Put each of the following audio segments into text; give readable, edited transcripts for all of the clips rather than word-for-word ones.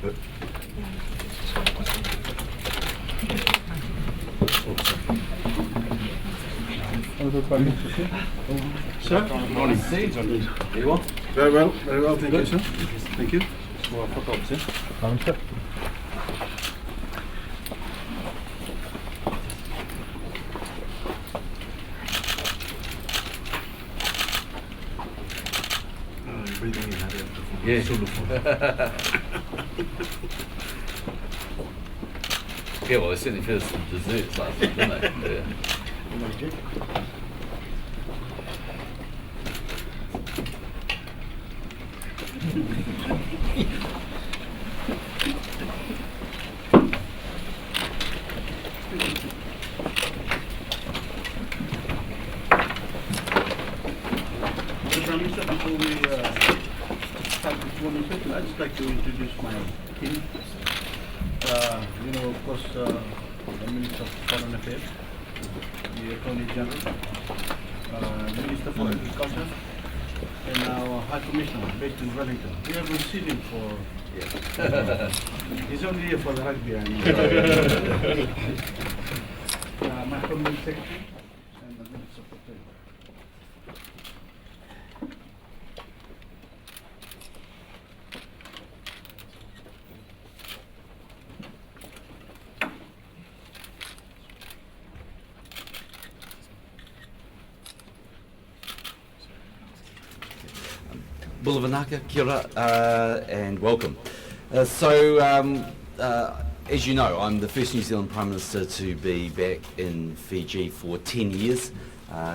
Sir, good morning. Very well. Very well, thank you, sir. Thank you. Well, I forgot, sir. Breathing in, yeah. Yeah, well, they certainly fed us some desserts last night, didn't they? Yeah. Mr. Prime Minister, before we start this morning session, I'd just like to introduce my team. Of course, the Minister of Foreign Affairs, the Attorney General, Minister for Agriculture, and our High Commissioner based in Wellington. We have been sitting for. He's only here for the rugby. My Permanent Secretary and the Minister of Trade. Bulavanaka, kia ora, and welcome. As you know, I'm the first New Zealand Prime Minister to be back in Fiji for 10 years,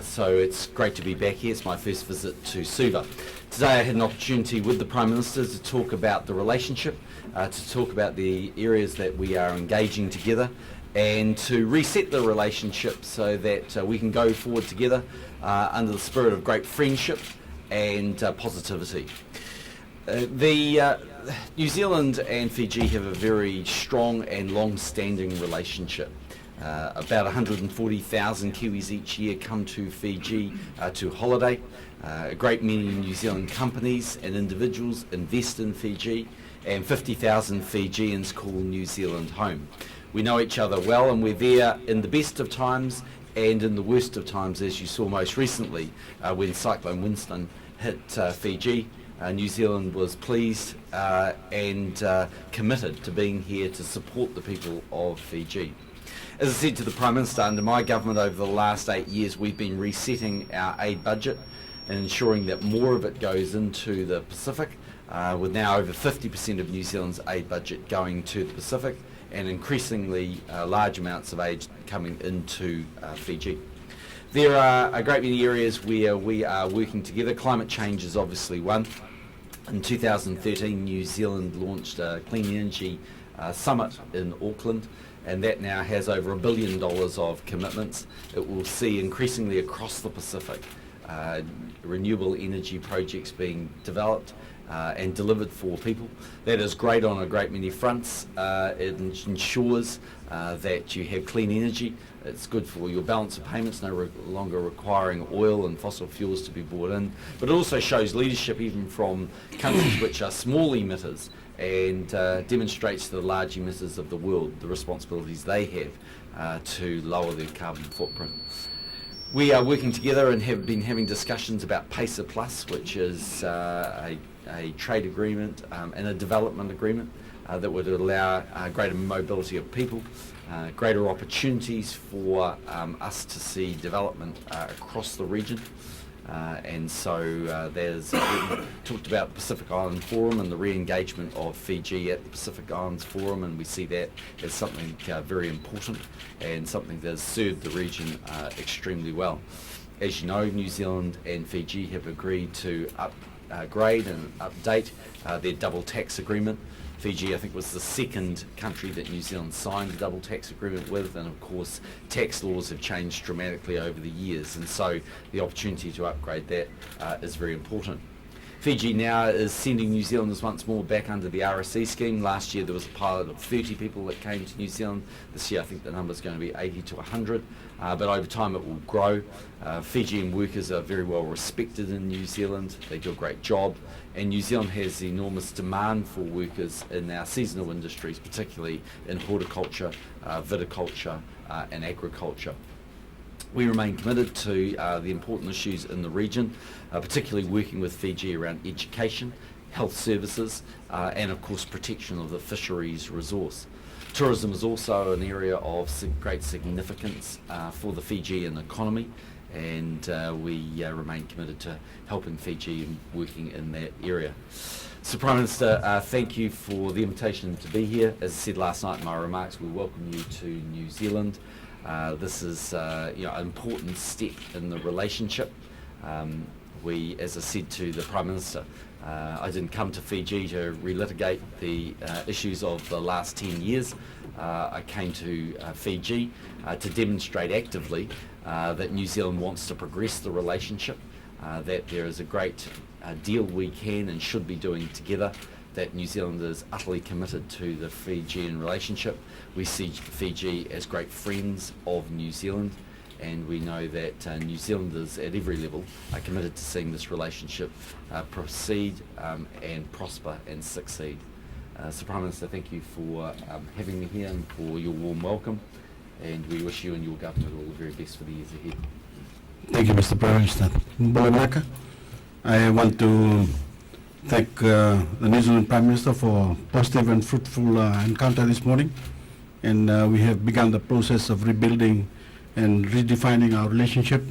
so it's great to be back here. It's my first visit to Suva. Today I had an opportunity with the Prime Minister to talk about the relationship, to talk about the areas that we are engaging together, and to reset the relationship so that we can go forward together under the spirit of great friendship and positivity. New Zealand and Fiji have a very strong and long-standing relationship. About 140,000 Kiwis each year come to Fiji to holiday. A great many New Zealand companies and individuals invest in Fiji, and 50,000 Fijians call New Zealand home. We know each other well, and we're there in the best of times and in the worst of times, as you saw most recently when Cyclone Winston hit Fiji. New Zealand was pleased and committed to being here to support the people of Fiji. As I said to the Prime Minister, under my government over the last 8 years, we've been resetting our aid budget and ensuring that more of it goes into the Pacific, with now over 50% of New Zealand's aid budget going to the Pacific, and increasingly large amounts of aid coming into Fiji. There are a great many areas where we are working together. Climate change is obviously one. In 2013, New Zealand launched a Clean Energy Summit in Auckland, and that now has over $1 billion of commitments. It will see increasingly across the Pacific renewable energy projects being developed and delivered for people. That is great on a great many fronts. It ensures that you have clean energy. It's good for your balance of payments, no longer requiring oil and fossil fuels to be brought in. But it also shows leadership even from countries which are small emitters, and demonstrates to the large emitters of the world the responsibilities they have to lower their carbon footprint. We are working together and have been having discussions about PACER Plus, which is a trade agreement and a development agreement that would allow greater mobility of people, greater opportunities for us to see development across the region. And so there's talked about the Pacific Island Forum and the re-engagement of Fiji at the Pacific Islands Forum, and we see that as something very important and something that has served the region extremely well. As you know, New Zealand and Fiji have agreed to upgrade and update their double tax agreement. Fiji, I think, was the second country that New Zealand signed a double tax agreement with, and of course tax laws have changed dramatically over the years, and so the opportunity to upgrade that is very important. Fiji now is sending New Zealanders once more back under the RSE scheme. Last year there was a pilot of 30 people that came to New Zealand. This year I think the number is going to be 80 to 100, but over time it will grow. Fijian workers are very well respected in New Zealand. They do a great job, and New Zealand has enormous demand for workers in our seasonal industries, particularly in horticulture, viticulture and agriculture. We remain committed to the important issues in the region, particularly working with Fiji around education, health services, and of course protection of the fisheries resource. Tourism is also an area of great significance for the Fijian economy, and we remain committed to helping Fiji and working in that area. So Prime Minister, thank you for the invitation to be here. As I said last night in my remarks, we welcome you to New Zealand. This is an important step in the relationship. We, as I said to the Prime Minister, I didn't come to Fiji to relitigate the issues of the last 10 years. I came to Fiji to demonstrate actively that New Zealand wants to progress the relationship, that there is a great deal we can and should be doing together, that New Zealand is utterly committed to the Fijian relationship. We see Fiji as great friends of New Zealand, and we know that New Zealanders at every level are committed to seeing this relationship proceed and prosper and succeed. So Prime Minister, thank you for having me here and for your warm welcome, and we wish you and your government all the very best for the years ahead. Thank you, Mr. Prime Minister. Voreqe, I want to thank the New Zealand Prime Minister for a positive and fruitful encounter this morning, and we have begun the process of rebuilding and redefining our relationship,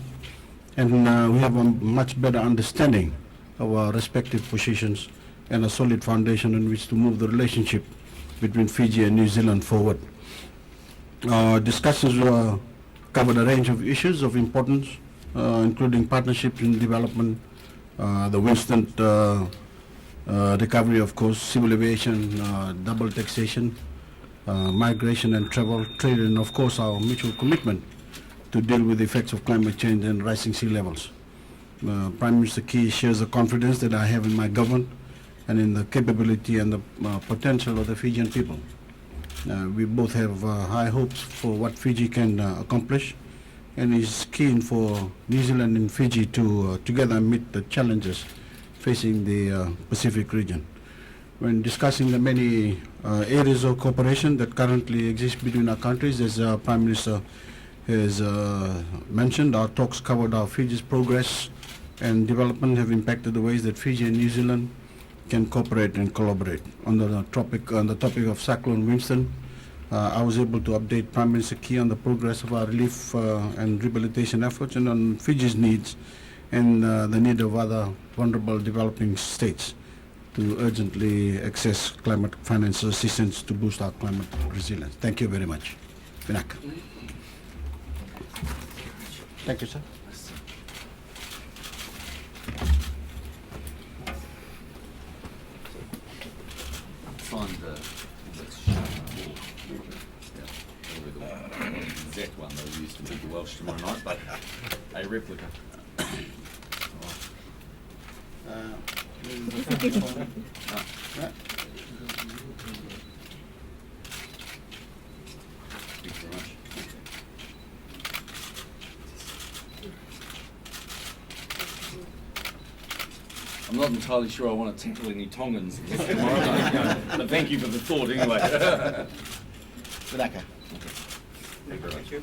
and we have a much better understanding of our respective positions and a solid foundation on which to move the relationship between Fiji and New Zealand forward. Our discussions covered a range of issues of importance, including partnerships in development, the Winston recovery, of course, civil aviation, double taxation, migration and travel, trade, and of course our mutual commitment to deal with the effects of climate change and rising sea levels. Prime Minister Key shares the confidence that I have in my government and in the capability and the potential of the Fijian people. We both have high hopes for what Fiji can accomplish, and is keen for New Zealand and Fiji to together meet the challenges facing the Pacific region. When discussing the many areas of cooperation that currently exist between our countries, as Prime Minister has mentioned, our talks covered how Fiji's progress and development have impacted the ways that Fiji and New Zealand can cooperate and collaborate. On the topic of Cyclone Winston, I was able to update Prime Minister Key on the progress of our relief and rehabilitation efforts, and on Fiji's needs and the need of other vulnerable developing states to urgently access climate finance assistance to boost our climate resilience. Thank you very much. Binak. Thank you, sir. Find the exact one that we used to do the Welsh tomorrow night, but a replica. Thanks very much. I'm not entirely sure I want to tackle any Tongans tomorrow night, but thank you for the thought anyway. Binak. Thank you very much.